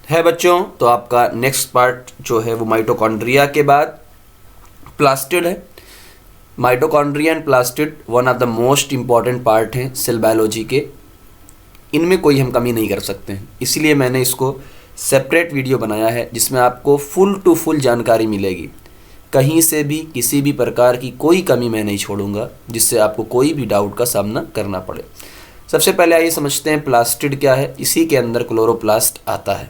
है बच्चों। तो आपका नेक्स्ट पार्ट जो है वो माइटोकॉन्ड्रिया के बाद प्लास्टिड है। Mitochondria and plastid one of the most important part हैं सेल बायोलॉजी के, इनमें कोई हम कमी नहीं कर सकते हैं। इसीलिए मैंने इसको सेपरेट वीडियो बनाया है जिसमें आपको फुल टू फुल जानकारी मिलेगी। कहीं से भी किसी भी प्रकार की कोई कमी मैं नहीं छोड़ूंगा जिससे आपको कोई भी डाउट का सामना करना पड़े। सबसे पहले आइए समझते हैं प्लास्टिड क्या है। इसी के अंदर क्लोरोप्लास्ट आता है।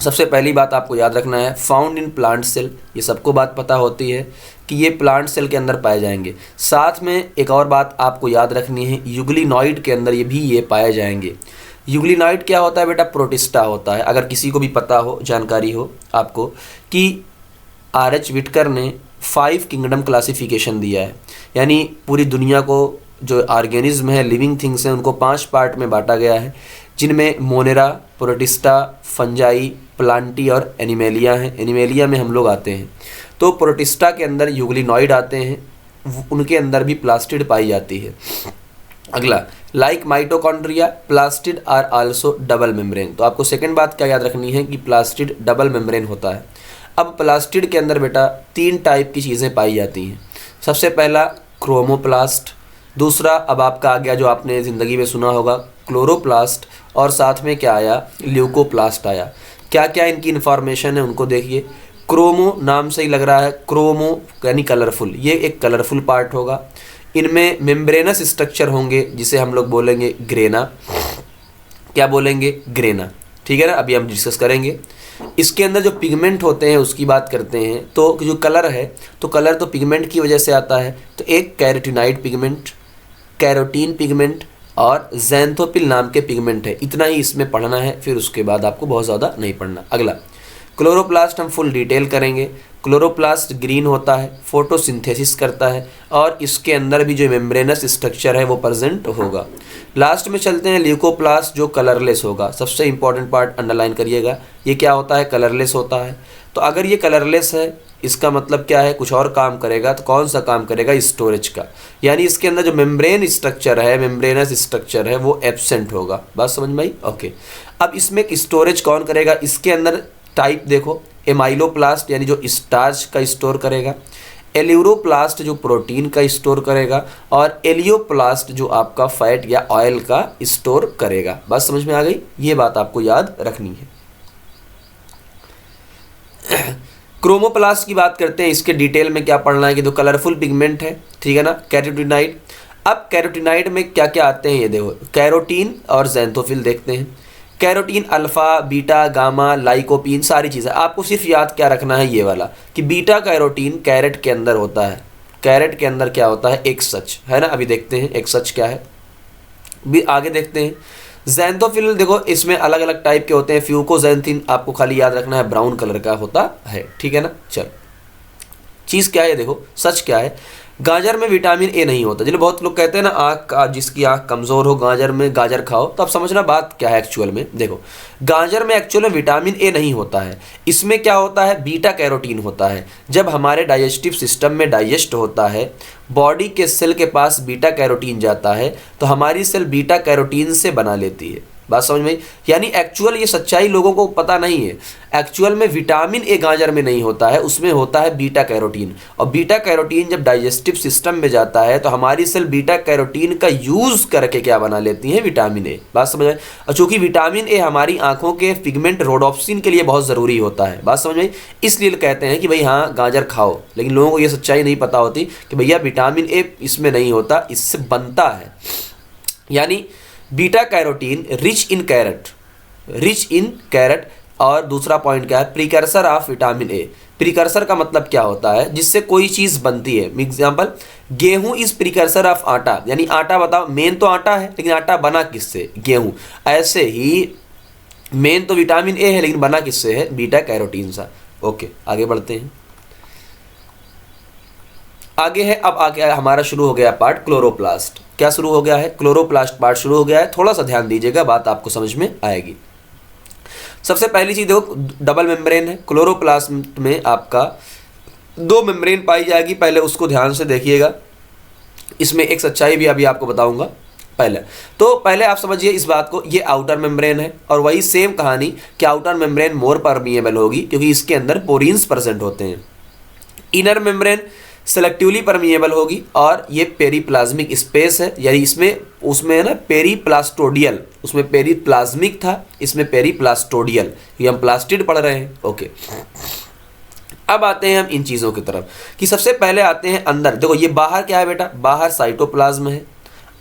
सबसे पहली बात आपको याद रखना है, फाउंड इन प्लांट सेल। ये सबको बात पता होती है कि ये प्लांट सेल के अंदर पाए जाएंगे। साथ में एक और बात आपको याद रखनी है, यूग्लिनॉइड के अंदर ये पाए जाएंगे। यूग्लिनॉइड क्या होता है बेटा? प्रोटिस्टा होता है। अगर किसी को भी पता हो, जानकारी हो आपको कि R.H. विटकर ने 5 किंगडम क्लासिफिकेशन दिया है, यानी पूरी दुनिया को जो ऑर्गेनिज्म है, लिविंग थिंग्स हैं, उनको 5 पार्ट में बांटा गया है, जिनमें मोनेरा, प्रोटिस्टा, फंजाई, प्लांटी और एनिमेलिया हैं। एनिमेलिया में हम लोग आते हैं। तो प्रोटिस्टा के अंदर यूग्लिनॉइड आते हैं, उनके अंदर भी प्लास्टिड पाई जाती है। अगला, like mitochondria plastid are also double membrane. तो आपको सेकंड बात क्या याद रखनी है कि प्लास्टिड डबल मेम्ब्रेन होता है। अब प्लास्टिड के अंदर बेटा 3 टाइप की चीज़ें पाई जाती हैं। सबसे पहला क्रोमोप्लास्ट, दूसरा अब आपका आ गया जो आपने ज़िंदगी में सुना होगा क्लोरोप्लास्ट, और साथ में क्या आया? ल्यूकोप्लास्ट आया। क्या क्या इनकी इन्फॉर्मेशन है उनको देखिए। क्रोमो नाम से ही लग रहा है, क्रोमो यानी कलरफुल, ये एक कलरफुल पार्ट होगा। इनमें मेम्ब्रेनस स्ट्रक्चर होंगे जिसे हम लोग बोलेंगे ग्रेना। क्या बोलेंगे? ग्रेना। ठीक है ना, अभी हम डिस्कस करेंगे। इसके अंदर जो पिगमेंट होते हैं उसकी बात करते हैं। तो जो कलर है, तो कलर तो पिगमेंट की वजह से आता है। तो एक कैरोटिनाइड पिगमेंट, कैरोटीन पिगमेंट और ज़ैंथोपिल नाम के पिगमेंट है। इतना ही इसमें पढ़ना है, फिर उसके बाद आपको बहुत ज़्यादा नहीं पढ़ना। अगला, क्लोरोप्लास्ट हम फुल डिटेल करेंगे। क्लोरोप्लास्ट ग्रीन होता है, फोटोसिंथेसिस करता है और इसके अंदर भी जो मेम्ब्रेनस स्ट्रक्चर है वो प्रेजेंट होगा। लास्ट में चलते हैं ल्यूकोप्लास्ट, जो कलरलेस होगा। सबसे इंपॉर्टेंट पार्ट अंडरलाइन करिएगा, ये क्या होता है? कलरलेस होता है। तो अगर ये कलरलेस है, इसका मतलब क्या है? कुछ और काम करेगा। तो कौन सा काम करेगा? स्टोरेज का। यानी इसके अंदर जो मेम्ब्रेन स्ट्रक्चर है, मेम्ब्रेनस स्ट्रक्चर है, वो एब्सेंट होगा। बात समझ में आई? ओके। अब इसमें स्टोरेज कौन करेगा? इसके अंदर टाइप देखो, एमाइलोप्लास्ट यानी जो स्टार्च का स्टोर करेगा, एल्यूरोप्लास्ट जो प्रोटीन का स्टोर करेगा, और एलियोप्लास्ट जो आपका फैट या ऑयल का स्टोर करेगा। बात समझ में आ गई? ये बात आपको याद रखनी है। क्रोमोप्लास्ट की बात करते हैं। इसके डिटेल में क्या पढ़ना है कि जो कलरफुल पिगमेंट है, ठीक है ना, कैरोटिनाइड। अब कैरोटिनाइड में क्या क्या आते हैं ये देखो, कैरोटीन और ज़ैंथोफिल देखते हैं। Carotene alpha, beta, gamma, lycopene, सारी चीज़ें। आपको सिर्फ याद क्या रखना है ये वाला कि बीटा कैरोटीन कैरेट के अंदर होता है। कैरेट के अंदर क्या होता है? एक सच है ना। अभी देखते हैं एक सच क्या है, भी आगे देखते हैं। ज़ैंथोफिल देखो, इसमें अलग अलग टाइप के होते हैं। फ्यूकोजैंथिन आपको खाली याद रखना है, ब्राउन कलर का होता है। ठीक है ना। चल, चीज़ क्या है देखो, सच क्या है? गाजर में विटामिन ए नहीं होता। चलो, बहुत लोग कहते हैं ना जिसकी आँख कमज़ोर हो गाजर में गाजर खाओ, तो अब समझना बात क्या है एक्चुअल में। देखो, गाजर में एक्चुअल में विटामिन ए नहीं होता है। इसमें क्या होता है? बीटा कैरोटीन होता है। जब हमारे डाइजेस्टिव सिस्टम में डाइजेस्ट होता है, बॉडी के सेल के पास बीटा कैरोटीन जाता है, तो हमारी सेल बीटा कैरोटीन से बना लेती है। बात समझ में? यानी एक्चुअल ये सच्चाई लोगों को पता नहीं है। एक्चुअल में विटामिन ए गाजर में नहीं होता है, उसमें होता है बीटा कैरोटीन। और बीटा कैरोटीन जब डाइजेस्टिव सिस्टम में जाता है तो हमारी सेल बीटा कैरोटीन का यूज़ करके क्या बना लेती हैं? Vitamin A. बात समझ में? और चूँकि विटामिन ए हमारी आंखों के पिगमेंट रोडोप्सिन के लिए बहुत ज़रूरी होता है। बात समझ में? इसलिए कहते हैं कि भाई हाँ गाजर खाओ, लेकिन लोगों को ये सच्चाई नहीं पता होती कि भैया विटामिन ए इसमें नहीं होता, इससे बनता है। यानी beta carotene rich in carat. और दूसरा पॉइंट क्या है? Precursor of vitamin A. Precursor का मतलब क्या होता है? जिससे कोई चीज़ बनती है। एग्जाम्पल, गेहूं इज प्रिकर्सर ऑफ आटा। यानी आटा बताओ, मेन तो आटा है लेकिन आटा बना किससे? गेहूं। ऐसे ही मेन तो विटामिन ए है लेकिन बना किससे है? बीटा कैरोटीन सा। ओके, आगे बढ़ते हैं। आगे है, अब आगे हमारा शुरू हो गया पार्ट क्लोरोप्लास्ट। क्या शुरू हो गया है? क्लोरोप्लास्ट पार्ट शुरू हो गया है। थोड़ा सा ध्यान दीजिएगा, बात आपको समझ में आएगी। सबसे पहली चीज देखो, डबल मेम्ब्रेन है। क्लोरोप्लास्ट में आपका 2 मेम्ब्रेन पाई जाएगी। पहले उसको ध्यान से देखिएगा। इसमें एक सच्चाई भी अभी आपको बताऊंगा। पहले तो पहले आप समझिए इस बात को, ये आउटर मेम्ब्रेन है और वही सेम कहानी कि आउटर मेम्ब्रेन मोर परमिएबल होगी क्योंकि इसके अंदर पोरीन्स प्रेजेंट होते हैं। इनर मेम्ब्रेन सेलेक्टिवली परमिएबल होगी और ये पेरीप्लाज्मिक स्पेस है, यानी इसमें उसमें है ना पेरीप्लास्टोडियल, उसमें पेरीप्लाज्मिक था, इसमें पेरीप्लास्टोडियल, ये हम प्लास्टिड पढ़ रहे हैं। ओके, अब आते हैं हम इन चीज़ों की तरफ कि सबसे पहले आते हैं अंदर। देखो ये बाहर क्या है बेटा, बाहर साइटोप्लाज्म है,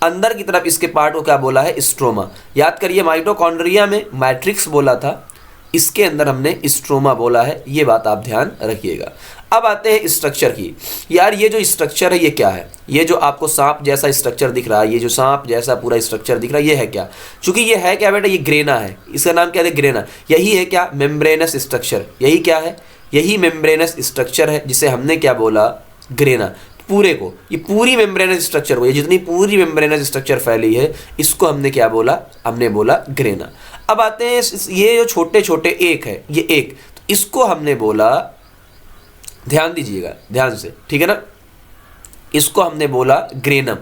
अंदर की तरफ इसके पार्ट को क्या बोला है, स्ट्रोमा। याद करिए माइटोकॉन्ड्रिया में मैट्रिक्स बोला था, इसके अंदर हमने स्ट्रोमा बोला है, ये बात आप ध्यान रखिएगा। अब आते हैं स्ट्रक्चर की। यार ये जो स्ट्रक्चर है ये क्या है, ये जो आपको सांप जैसा स्ट्रक्चर दिख रहा है, ये जो सांप जैसा पूरा स्ट्रक्चर दिख रहा है ये है क्या, चूंकि ये है क्या बेटा, ये ग्रेना है, इसका नाम क्या है, ग्रेना। यही है क्या, मेम्ब्रेनस स्ट्रक्चर, यही क्या है, यही मेम्ब्रेनस स्ट्रक्चर है जिसे हमने क्या बोला, ग्रेना। पूरे को, ये पूरी मेम्ब्रेनस स्ट्रक्चर को, ये जितनी पूरी मेम्ब्रेनस स्ट्रक्चर फैली है इसको हमने क्या बोला, हमने बोला ग्रेना। अब आते हैं ये जो छोटे छोटे एक है, ये एक, तो इसको हमने बोला, ध्यान दीजिएगा ध्यान से, ठीक है ना, इसको हमने बोला ग्रेनम,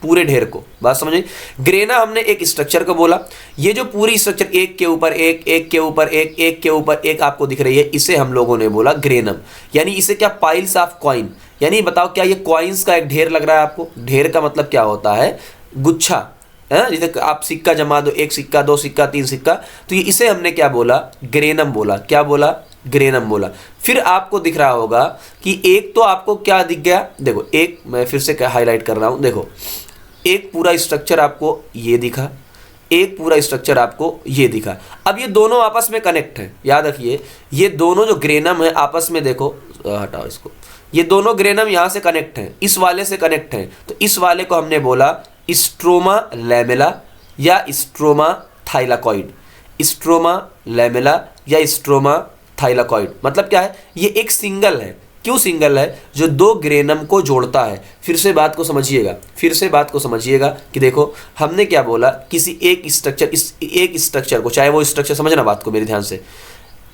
पूरे ढेर को, बात समझे। ग्रेना हमने एक स्ट्रक्चर को बोला, ये जो पूरी स्ट्रक्चर एक के ऊपर एक, एक के ऊपर एक, एक के ऊपर एक आपको दिख रही है, इसे हम लोगों ने बोला ग्रेनम। यानी इसे क्या, पाइल्स ऑफ कॉइन, यानी बताओ क्या ये कॉइन्स का एक ढेर लग रहा है आपको। ढेर का मतलब क्या होता है, गुच्छा है, जैसे आप सिक्का जमा दो, एक सिक्का, दो सिक्का, तीन सिक्का, तो ये इसे हमने क्या बोला, ग्रेनम बोला। क्या बोला, ग्रेनम बोला। फिर आपको दिख रहा होगा कि एक तो आपको क्या दिख गया, देखो एक, मैं फिर से क्या हाईलाइट कर रहा हूं, देखो एक पूरा स्ट्रक्चर आपको ये दिखा, एक पूरा स्ट्रक्चर आपको ये दिखा। अब ये दोनों आपस में कनेक्ट हैं, याद रखिए ये दोनों जो ग्रेनम है आपस में, देखो हटाओ इसको, ये दोनों ग्रेनम यहाँ से कनेक्ट हैं, इस वाले से कनेक्ट हैं, तो इस वाले को हमने बोला स्ट्रोमा लैमेला या स्ट्रोमा थाइलाकॉइड। स्ट्रोमा लैमेला या स्ट्रोमा थाइलाकॉइड मतलब क्या है, ये एक सिंगल है। क्यों सिंगल है, जो दो ग्रेनम को जोड़ता है। फिर से बात को समझिएगा, फिर से बात को समझिएगा कि देखो हमने क्या बोला, किसी एक स्ट्रक्चर, इस एक स्ट्रक्चर को, चाहे वो स्ट्रक्चर, समझना बात को मेरे ध्यान से,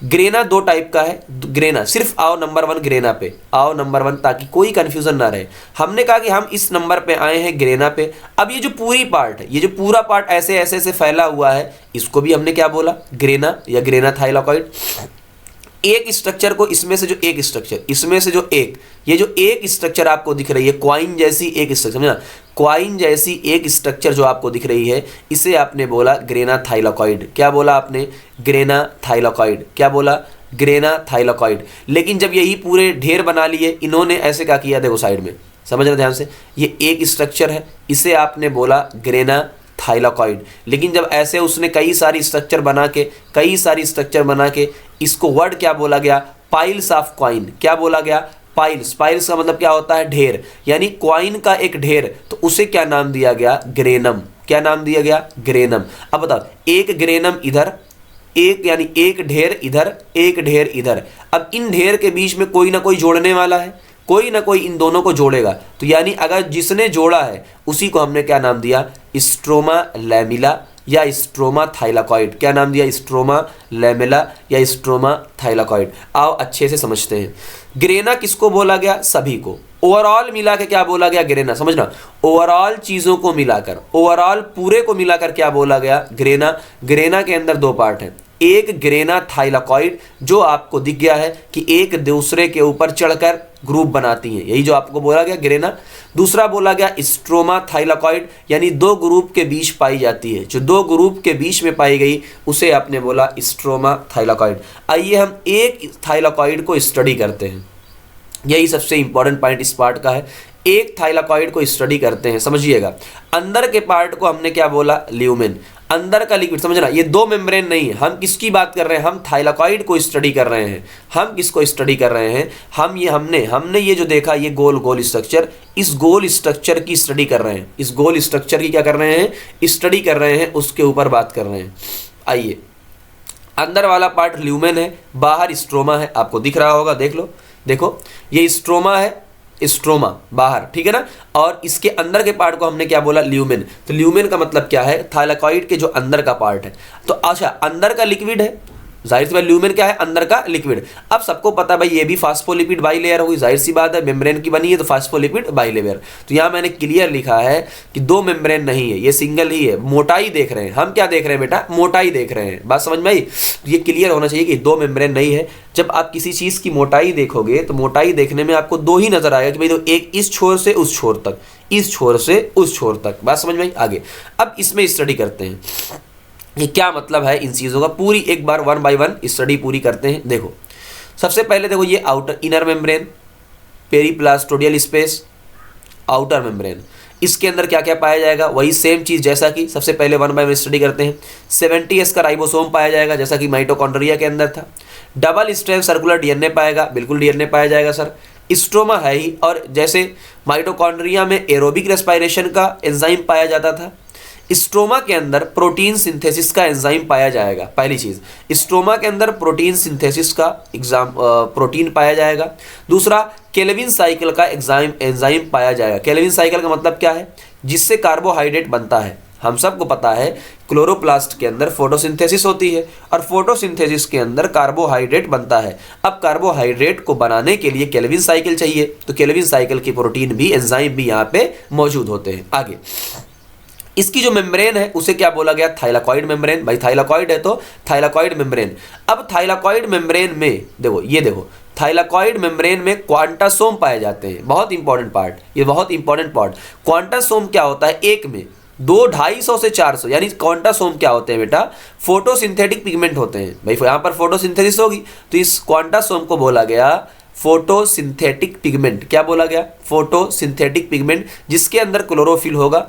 ग्रेना दो टाइप का है। ग्रेना सिर्फ आओ नंबर 1 ग्रेना पे, आओ नंबर 1, ताकि कोई कंफ्यूजन ना रहे। हमने कहा कि हम इस नंबर पे आए हैं ग्रेना पे। अब ये जो पूरी पार्ट है, ये जो पूरा पार्ट ऐसे ऐसे से फैला हुआ है, इसको भी हमने क्या बोला, ग्रेना या ग्रेना थाइलाकॉइड। एक स्ट्रक्चर को, इसमें से जो एक स्ट्रक्चर, इसमें से जो एक, ये जो एक स्ट्रक्चर आपको दिख रही है, क्वाइन जैसी एक स्ट्रक्चर, समझना, क्वाइन जैसी एक स्ट्रक्चर जो आपको दिख रही है, इसे आपने बोला ग्रेना थाइलाकॉइड। क्या बोला आपने, ग्रेना थाइलाकॉइड। क्या बोला, ग्रेना थाइलाकॉइड। लेकिन जब यही पूरे ढेर बना लिए, इन्होंने ऐसे क्या किया, देखो साइड में, समझना ध्यान से, ये एक स्ट्रक्चर है, इसे आपने बोला ग्रेना थाइलाकॉइड। लेकिन जब ऐसे उसने कई सारी स्ट्रक्चर बना के, कई सारी स्ट्रक्चर बना के, इसको वर्ड क्या बोला गया, पाइल्स ऑफ क्वाइन। क्या बोला गया, पाइल्स। पाइल्स का मतलब क्या होता है, ढेर, यानी क्वाइन का एक ढेर, तो उसे क्या नाम दिया गया, ग्रेनम। क्या नाम दिया गया, ग्रेनम। अब बताओ, एक ग्रेनम इधर, एक यानी एक ढेर इधर, एक ढेर इधर। अब इन ढेर के बीच में कोई ना कोई जोड़ने वाला है, कोई ना कोई इन दोनों को जोड़ेगा, तो यानी अगर जिसने जोड़ा है उसी को हमने क्या नाम दिया, स्ट्रोमा लैमेला या स्ट्रोमा थाइलाकॉइड। क्या नाम दिया, स्ट्रोमा लैमेला या स्ट्रोमा थाइलाकॉइड। आओ अच्छे से समझते हैं। ग्रेना किसको बोला गया, सभी को, ओवरऑल मिला के क्या बोला गया, ग्रेना। समझना, ओवरऑल चीज़ों को मिलाकर, ओवरऑल पूरे को मिलाकर क्या बोला गया, ग्रेना। ग्रेना के अंदर दो पार्ट हैं, एक ग्रेना थाइलाकॉइड जो आपको दिख गया है कि एक दूसरे के ऊपर चढ़कर ग्रुप बनाती हैं, यही जो आपको बोला गया ग्रेना। दूसरा बोला गया स्ट्रोमा थाइलाकॉइड, यानी दो ग्रुप के बीच पाई जाती है, जो दो ग्रुप के बीच में पाई गई उसे आपने बोला स्ट्रोमा थाइलाकॉइड। आइए हम एक थाइलाकॉइड को स्टडी करते हैं, यही सबसे इंपॉर्टेंट पॉइंट इस पार्ट का है। एक थाइलाकॉइड को स्टडी करते हैं, समझिएगा। अंदर के पार्ट को हमने क्या बोला, ल्यूमेन, अंदर का लिक्विड। समझना, ये दो मेम्ब्रेन नहीं है, हम किसकी बात कर रहे हैं, हम थाइलाकॉइड को स्टडी कर रहे हैं। हम किसको स्टडी कर रहे हैं, हम ये हमने ये जो देखा, ये गोल गोल स्ट्रक्चर, इस गोल स्ट्रक्चर की स्टडी कर रहे हैं। इस गोल स्ट्रक्चर की क्या कर रहे हैं, स्टडी कर रहे हैं, उसके ऊपर बात कर रहे हैं। आइए, अंदर वाला पार्ट ल्यूमेन है, बाहर स्ट्रोमा है, आपको दिख रहा होगा, देख लो, देखो ये स्ट्रोमा है, स्ट्रोमा बाहर, ठीक है ना। और इसके अंदर के पार्ट को हमने क्या बोला, ल्यूमेन। तो ल्यूमेन का मतलब क्या है, थाइलाकॉइड के जो अंदर का पार्ट है। तो अच्छा, अंदर का लिक्विड है, जाहिर सी बात, ल्यूमेन क्या है, अंदर का लिक्विड। अब सबको पता है भाई ये भी फास्फोलिपिड बाइलेयर होगी, जाहिर सी बात है, मेम्ब्रेन की बनी है तो फास्फोलिपिड बाइलेयर। तो यहाँ मैंने क्लियर लिखा है कि दो मेम्ब्रेन नहीं है, ये सिंगल ही है। मोटाई देख रहे हैं हम, क्या देख रहे हैं बेटा, मोटाई देख रहे हैं। बात समझ में आई? ये क्लियर होना चाहिए कि दो मेम्ब्रेन नहीं है। जब आप किसी चीज की मोटाई देखोगे तो मोटाई देखने में आपको दो ही नजर आएगा कि भाई तो एक इस छोर से उस छोर तक, इस छोर से उस छोर तक। बात समझ में आई? आगे अब इसमें स्टडी करते हैं ये क्या मतलब है इन चीज़ों का, पूरी एक बार वन बाय वन स्टडी पूरी करते हैं। देखो सबसे पहले देखो ये outer inner membrane, periplastidial space, outer membrane, इसके अंदर क्या क्या पाया जाएगा, वही सेम चीज़ जैसा कि सबसे पहले वन बाय वन स्टडी करते हैं। 70S का राइबोसोम पाया जाएगा जैसा कि माइटोकॉन्ड्रिया के अंदर था। डबल स्ट्रैंड सर्कुलर डीएनए पाएगा, बिल्कुल डीएनए पाया जाएगा सर। स्ट्रोमा है ही, और जैसे माइटोकॉन्ड्रिया में एरोबिक रेस्पिरेशन का एंजाइम पाया जाता था, स्ट्रोमा के अंदर प्रोटीन सिंथेसिस का एंजाइम पाया जाएगा। पहली चीज, स्ट्रोमा के अंदर प्रोटीन सिंथेसिस का प्रोटीन पाया जाएगा। दूसरा, केल्विन साइकिल का एंजाइम पाया जाएगा। केल्विन साइकिल का मतलब क्या है, जिससे कार्बोहाइड्रेट बनता है। हम सबको पता है क्लोरोप्लास्ट के अंदर फोटोसिंथेसिस होती है और फोटोसिंथेसिस के अंदर कार्बोहाइड्रेट बनता है। अब कार्बोहाइड्रेट को बनाने के लिए केल्विन साइकिल चाहिए, तो केल्विन साइकिल की प्रोटीन भी, एंजाइम भी यहाँ पे मौजूद होते हैं। आगे इसकी जो मेम्ब्रेन है उसे क्या बोला गया, थाइलाकॉइड मेम्ब्रेन। भाई थाइलाकॉइड है तो थाइलाकॉइड मेम्ब्रेन। अब थाइलाकॉइड मेम्ब्रेन में देखो, ये देखो थाइलाकॉइड मेम्ब्रेन में क्वांटासोम पाए जाते हैं। बहुत इंपॉर्टेंट पार्ट, ये बहुत इंपॉर्टेंट पार्ट। क्वांटासोम क्या होता है, एक में 200-250 से 400, यानी क्वांटासोम क्या होते हैं बेटा, फोटोसिंथेटिक पिगमेंट होते हैं। भाई यहाँ पर फोटोसिंथेसिस होगी तो इस क्वांटासोम को बोला गया फोटोसिंथेटिक पिगमेंट। क्या बोला गया, फोटोसिंथेटिक पिगमेंट, जिसके अंदर क्लोरोफिल होगा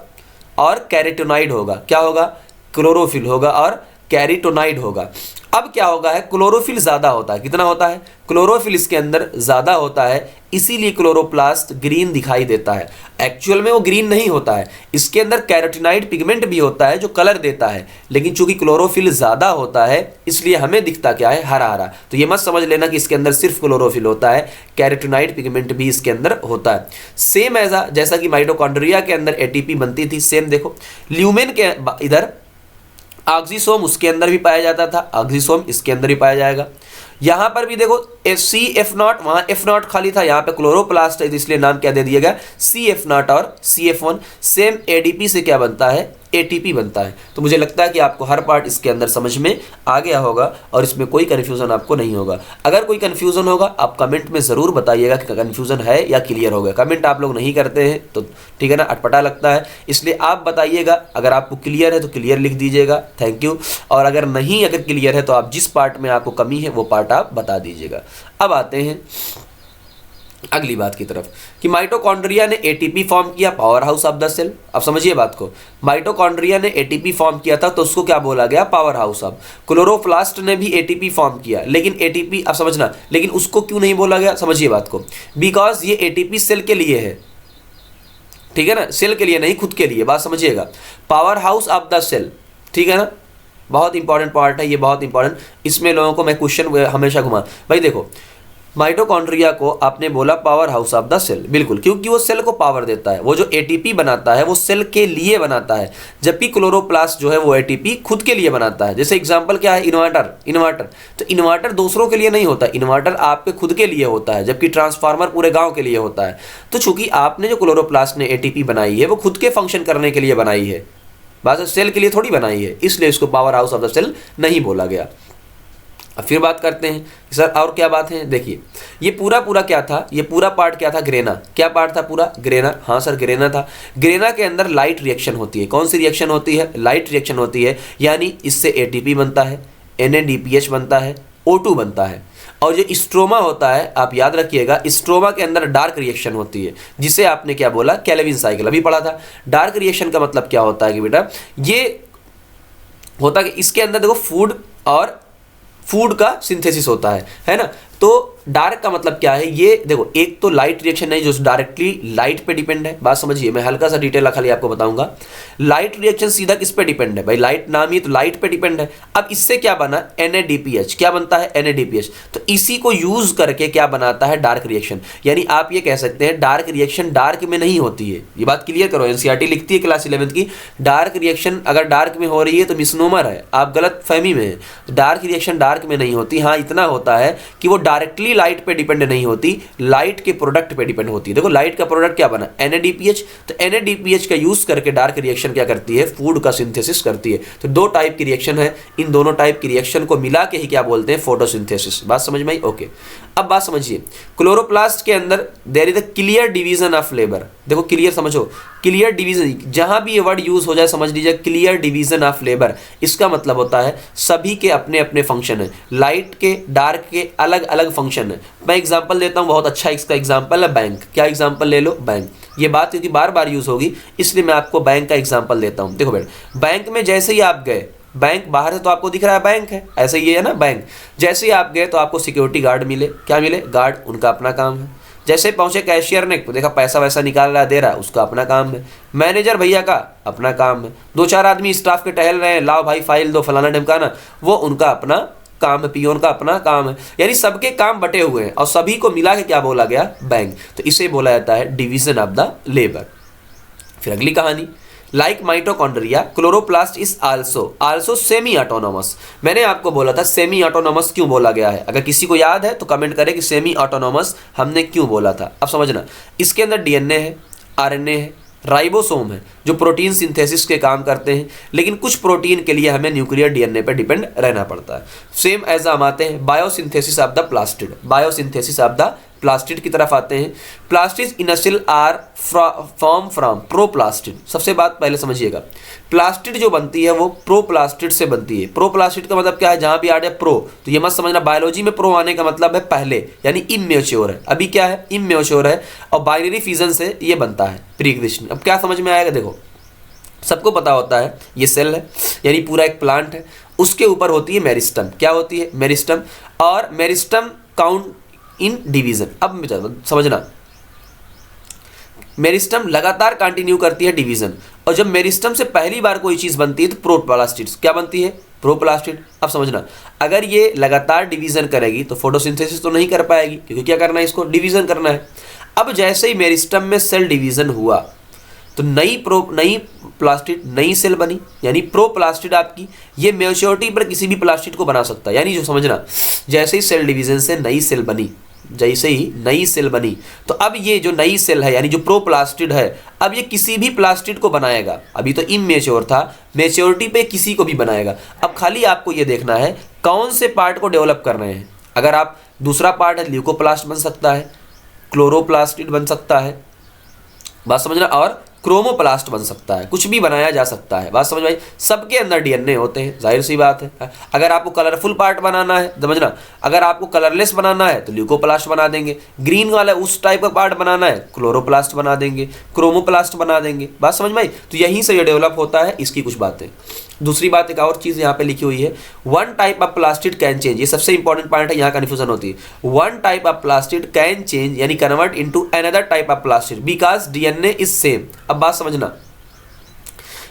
और कैरोटीनॉइड होगा। क्या होगा, क्लोरोफिल होगा और कैरोटीनॉइड होगा। अब क्या होगा है, क्लोरोफिल ज़्यादा होता है। कितना होता है, क्लोरोफिल इसके अंदर ज़्यादा होता है, इसीलिए क्लोरोप्लास्ट ग्रीन दिखाई देता है। एक्चुअल में वो ग्रीन नहीं होता है, इसके अंदर कैरोटीनॉइड पिगमेंट भी होता है जो कलर देता है, लेकिन चूंकि क्लोरोफिल ज़्यादा होता है इसलिए हमें दिखता क्या है, हरा हरा। तो ये मत समझ लेना कि इसके अंदर सिर्फ क्लोरोफिल होता है, कैरोटीनॉइड पिगमेंट भी इसके अंदर होता है। सेम ऐसा जैसा कि माइटोकॉन्ड्रिया के अंदर एटीपी बनती थी, सेम देखो ल्यूमेन के इधर ऑक्सीसोम उसके अंदर भी पाया जाता था, ऑक्सीसोम इसके अंदर भी पाया जाएगा। यहाँ पर भी देखो CF0, वहाँ F0 खाली था, यहाँ पे क्लोरोप्लास्ट है इसलिए नाम क्या दे दिया गया, CF0 और CF1। सेम ADP से क्या बनता है, ATP बनता है। तो मुझे लगता है कि आपको हर पार्ट इसके अंदर समझ में आ गया होगा और इसमें कोई कन्फ्यूज़न आपको नहीं होगा। अगर कोई कन्फ्यूज़न होगा आप कमेंट में ज़रूर बताइएगा कि कन्फ्यूज़न है या क्लियर हो गया। कमेंट आप लोग नहीं करते हैं तो ठीक है ना, अटपटा लगता है, इसलिए आप बताइएगा। अगर आपको क्लियर है तो क्लियर लिख दीजिएगा, थैंक यू। और अगर नहीं, अगर क्लियर है तो आप जिस पार्ट में आपको कमी है वो पार्ट आप बता दीजिएगा। अब आते हैं अगली बात की तरफ कि माइटोकॉन्ड्रिया ने एटीपी फॉर्म किया, powerhouse of the cell. अब समझिए बात को, माइटोकॉन्ड्रिया ने एटीपी फॉर्म किया था तो उसको क्या बोला गया, पावर हाउस ऑफ। क्लोरोप्लास्ट ने भी एटीपी फॉर्म किया, लेकिन एटीपी, अब समझना, लेकिन उसको क्यों नहीं बोला गया, समझिए बात को, बिकॉज ये एटीपी सेल के लिए है, ठीक है ना, सेल के लिए नहीं, खुद के लिए। बात समझिएगा, powerhouse of the cell, ठीक है ना, बहुत इंपॉर्टेंट पार्ट है ये, बहुत इंपॉर्टेंट। इसमें लोगों को मैं क्वेश्चन हमेशा घुमा, भाई देखो माइटोकॉन्ड्रिया को आपने बोला powerhouse of the cell, बिल्कुल, क्योंकि वो सेल को पावर देता है। वो जो एटीपी बनाता है वो सेल के लिए बनाता है, जबकि क्लोरोप्लास्ट जो है वो एटीपी खुद के लिए बनाता है। जैसे एग्जांपल क्या है, इन्वर्टर, तो इन्वर्टर दूसरों के लिए नहीं होता, इन्वर्टर आपके खुद के लिए होता है, जबकि ट्रांसफार्मर पूरे गाँव के लिए होता है। तो चूंकि आपने जो क्लोरोप्लास्ट ने एटीपी बनाई है वो खुद के फंक्शन करने के लिए बनाई है, बस सेल के लिए थोड़ी बनाई है, इसलिए इसको powerhouse of the cell नहीं बोला गया। अब फिर बात करते हैं सर और क्या बात है। देखिए ये पूरा क्या था, ये पूरा पार्ट क्या था, ग्रेना। क्या पार्ट था पूरा, ग्रेना। हाँ सर ग्रेना था। ग्रेना के अंदर लाइट रिएक्शन होती है। कौन सी रिएक्शन होती है, लाइट रिएक्शन होती है, यानी इससे एटीपी बनता है, NADPH बनता है, O2 बनता है। और जो स्ट्रोमा होता है, आप याद रखिएगा, स्ट्रोमा के अंदर डार्क रिएक्शन होती है, जिसे आपने क्या बोला, कैल्विन साइकिल, अभी पढ़ा था। डार्क रिएक्शन का मतलब क्या होता है कि बेटा ये होता है कि इसके अंदर देखो फूड का सिंथेसिस होता है ना। तो डार्क का मतलब क्या है, ये देखो एक तो लाइट रिएक्शन है जो डायरेक्टली लाइट पे डिपेंड है, बात समझिए, मैं हल्का सा डिटेल खाली आपको बताऊंगा। लाइट रिएक्शन सीधा किस पे डिपेंड है भाई, लाइट नाम ही तो लाइट पे डिपेंड है। अब इससे क्या बना, NADPH, क्या बनता है NADPH, तो इसी को यूज करके क्या बनाता है डार्क रिएक्शन। यानी आप ये कह सकते हैं डार्क रिएक्शन डार्क में नहीं होती है, ये बात क्लियर करो, NCERT लिखती है क्लास 11th की, डार्क रिएक्शन अगर डार्क में हो रही है तो मिसनोमर है, आप गलत फहमी में है। डार्क रिएक्शन डार्क में नहीं होती, हाँ इतना होता है कि वो डायरेक्टली लाइट पे डिपेंड नहीं होती, लाइट के प्रोडक्ट पे डिपेंड होती है। देखो लाइट का प्रोडक्ट क्या बना, NADPH, तो NADPH का यूज करके डार्क रिएक्शन क्या करती है, फूड का सिंथेसिस करती है। तो दो टाइप की रिएक्शन है, इन दोनों टाइप की रिएक्शन को मिला के ही क्या बोलते हैं, फोटोसिंथेसिस। बात समझ में आई, ओके। अब बात समझिए, क्लोरोप्लास्ट के अंदर there is a clear division of labour. देखो क्लियर समझो, क्लियर डिवीजन, जहां भी ये वर्ड यूज हो जाए समझ लीजिए क्लियर डिवीजन ऑफ लेबर। इसका मतलब होता है सभी के अपने अपने फंक्शन है, लाइट के डार्क के अलग अलग फंक्शन है। मैं एग्जांपल देता हूं, बहुत अच्छा इसका एग्जांपल है बैंक। क्या एग्जांपल ले लो, बैंक। ये बात क्योंकि बार बार यूज होगी इसलिए मैं आपको बैंक का एग्जांपल देता हूं। देखो बेटा, बैंक में जैसे ही आप गए, बैंक बाहर से तो आपको दिख रहा है बैंक है, ऐसे ही है ना बैंक। जैसे ही आप गए तो आपको सिक्योरिटी गार्ड मिले, क्या मिले, गार्ड, उनका अपना काम है। जैसे पहुंचे कैशियर ने देखा पैसा वैसा निकाल रहा दे रहा है, उसका अपना काम है। मैनेजर भैया का अपना काम है। दो चार आदमी स्टाफ के टहल रहे हैं, लाओ भाई फाइल दो फलाना ढमकाना, वो उनका अपना काम है, पियोन का अपना काम है। यानी सबके काम बटे हुए हैं और सभी को मिला के क्या बोला गया, बैंक। तो इसे बोला जाता है डिवीजन ऑफ द लेबर। फिर अगली कहानी, like mitochondria chloroplast is also semi autonomous. मैंने आपको बोला था सेमी ऑटोनोमस क्यों बोला गया है, अगर किसी को याद है तो कमेंट करें कि सेमी ऑटोनोमस हमने क्यों बोला था। अब समझना, इसके अंदर DNA है, RNA है, राइबोसोम है जो प्रोटीन सिंथेसिस के काम करते हैं, लेकिन कुछ प्रोटीन के लिए हमें न्यूक्लियर DNA पर डिपेंड रहना पड़ता है। सेम एज हम आते हैं biosynthesis of the plastid, biosynthesis of the plastid की तरफ आते हैं। Plastid in a cell are form from proplastid. सबसे बात पहले समझिएगा, प्लास्टिड जो बनती है वो प्रोप्लास्टिड से बनती है। प्रोप्लास्टिड का मतलब क्या है, जहां भी आ जाए प्रो, तो ये मत समझना बायोलॉजी में प्रो आने का मतलब है पहले, यानी इमेच्योर है। अभी क्या है, इमेच्योर है, और बाइनरी फिजन से ये बनता है प्री एग्जिस्टिंग। अब क्या समझ में आएगा, देखो सबको पता होता है ये सेल है, यानी पूरा एक प्लांट है, उसके ऊपर होती है मेरिस्टम। क्या होती है, मेरिस्टम, और मेरिस्टम काउंट इन डिवीजन। अब समझना, मेरिस्टम लगातार कंटिन्यू करती है डिवीजन, और जब मेरिस्टम से पहली बार कोई चीज बनती है तो प्रोप्लास्टिड, क्या बनती है, प्रोप्लास्टिड। अब समझना, अगर ये लगातार डिवीजन करेगी तो फोटोसिंथेसिस तो नहीं कर पाएगी, क्योंकि क्या करना है, इसको डिवीजन करना है। अब जैसे ही मेरिस्टम में सेल डिवीजन हुआ तो नई प्लास्टिड, नई सेल बनी, यानी प्रोप्लास्टिड आपकी, ये मैच्योरिटी पर किसी भी प्लास्टिड को बना सकता है। यानी जो समझना, जैसे ही सेल डिवीजन से नई सेल बनी, जैसे ही नई सेल बनी, तो अब ये जो नई सेल है यानी जो प्रोप्लास्टिड है, अब ये किसी भी प्लास्टिड को बनाएगा। अभी तो इमेच्योर था, मैच्योरिटी पे किसी को भी बनाएगा। अब खाली आपको ये देखना है कौन से पार्ट को डेवलप कर रहे हैं। अगर आप दूसरा पार्ट है, ल्यूकोप्लास्ट बन सकता है, क्लोरोप्लास्टिड बन सकता है, बात समझना, और क्रोमोप्लास्ट बन सकता है, कुछ भी बनाया जा सकता है। बात समझ में आई, सबके अंदर DNA होते हैं, जाहिर सी बात है। अगर आपको कलरफुल पार्ट बनाना है, समझना, अगर आपको कलरलेस बनाना है तो ल्यूकोप्लास्ट बना देंगे, ग्रीन वाला उस टाइप का पार्ट बनाना है क्लोरोप्लास्ट बना देंगे, क्रोमोप्लास्ट बना देंगे। बात समझ में आई, तो यहीं से ये डेवलप होता है, इसकी कुछ बातें। दूसरी बात, एक और चीज यहाँ पे लिखी हुई है, one type of plastid can change. ये सबसे इंपॉर्टेंट पॉइंट है, यहाँ कन्फ्यूजन होती है। One type of plastid can change यानी convert into another type of plastid because DNA is same. अब बात समझना,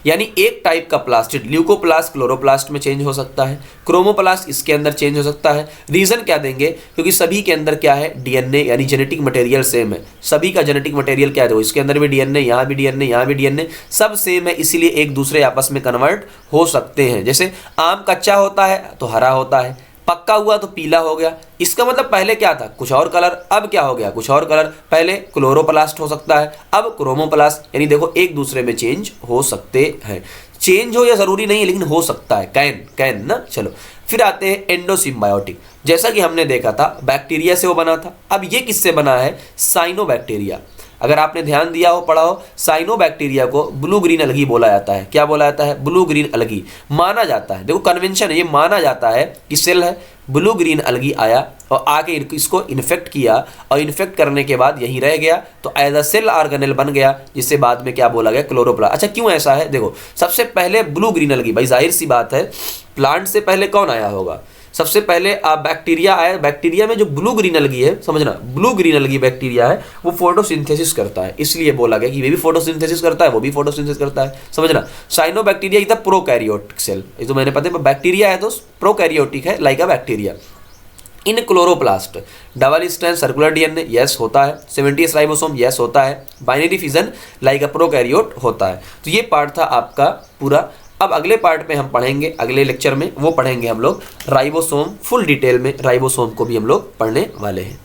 यानी एक टाइप का प्लास्टिड ल्यूकोप्लास्ट क्लोरोप्लास्ट में चेंज हो सकता है, क्रोमोप्लास्ट इसके अंदर चेंज हो सकता है। रीजन क्या देंगे, क्योंकि सभी के अंदर क्या है, DNA यानी जेनेटिक मटेरियल सेम है। सभी का जेनेटिक मटेरियल क्या है, इसके अंदर भी DNA, यहाँ भी DNA, यहाँ भी DNA, सब सेम है, इसीलिए एक दूसरे आपस में कन्वर्ट हो सकते हैं। जैसे आम कच्चा होता है तो हरा होता है, पक्का हुआ तो पीला हो गया। इसका मतलब पहले क्या था, कुछ और कलर, अब क्या हो गया, कुछ और कलर। पहले क्लोरोप्लास्ट हो सकता है, अब क्रोमोप्लास्ट, यानी देखो एक दूसरे में चेंज हो सकते हैं। चेंज हो या जरूरी नहीं है, लेकिन हो सकता है, कैन ना। चलो फिर आते हैं एंडोसिम्बायोटिक। जैसा कि हमने देखा था बैक्टीरिया से वो बना था, अब ये किससे बना है, साइनोबैक्टीरिया। अगर आपने ध्यान दिया हो, पढ़ा हो, साइनोबैक्टीरिया को ब्लू ग्रीन अलगी बोला जाता है। क्या बोला जाता है, ब्लू ग्रीन अलगी। माना जाता है, देखो कन्वेंशन है, ये माना जाता है कि सेल है, ब्लू ग्रीन अलगी आया और आके इसको इन्फेक्ट किया, और इन्फेक्ट करने के बाद यहीं रह गया, तो एज अ सेल ऑर्गेनेल बन गया, जिससे बाद में क्या बोला गया, क्लोरोप्लास्ट। अच्छा क्यों ऐसा है, देखो सबसे पहले ब्लू ग्रीन अलगी, भाई जाहिर सी बात है, प्लांट से पहले कौन आया होगा, सबसे पहले बैक्टीरिया आया, बैक्टीरिया में जो ब्लू ग्रीन अलगी है, समझना ब्लू ग्रीन अलगी बैक्टीरिया है, वो फोटोसिंथेसिस करता है, इसलिए बोला गया कि ये भी फोटोसिंथेसिस करता है, वो भी फोटोसिंथेसिस करता है, समझना। Cyanobacteria is the prokaryotic cell, ये तो मैंने पता है, बैक्टीरिया है तो प्रोकैरियोटिक है like a bacteria. In chloroplast double strand circular DNA yes होता है, 70s राइबोसोम यस होता है, बाइनरी फिजन लाइक अ प्रोकैरियोट होता है। तो ये पार्ट था आपका पूरा। अब अगले पार्ट में हम पढ़ेंगे, अगले लेक्चर में वो पढ़ेंगे हम लोग राइबोसोम, फुल डिटेल में राइबोसोम को भी हम लोग पढ़ने वाले हैं।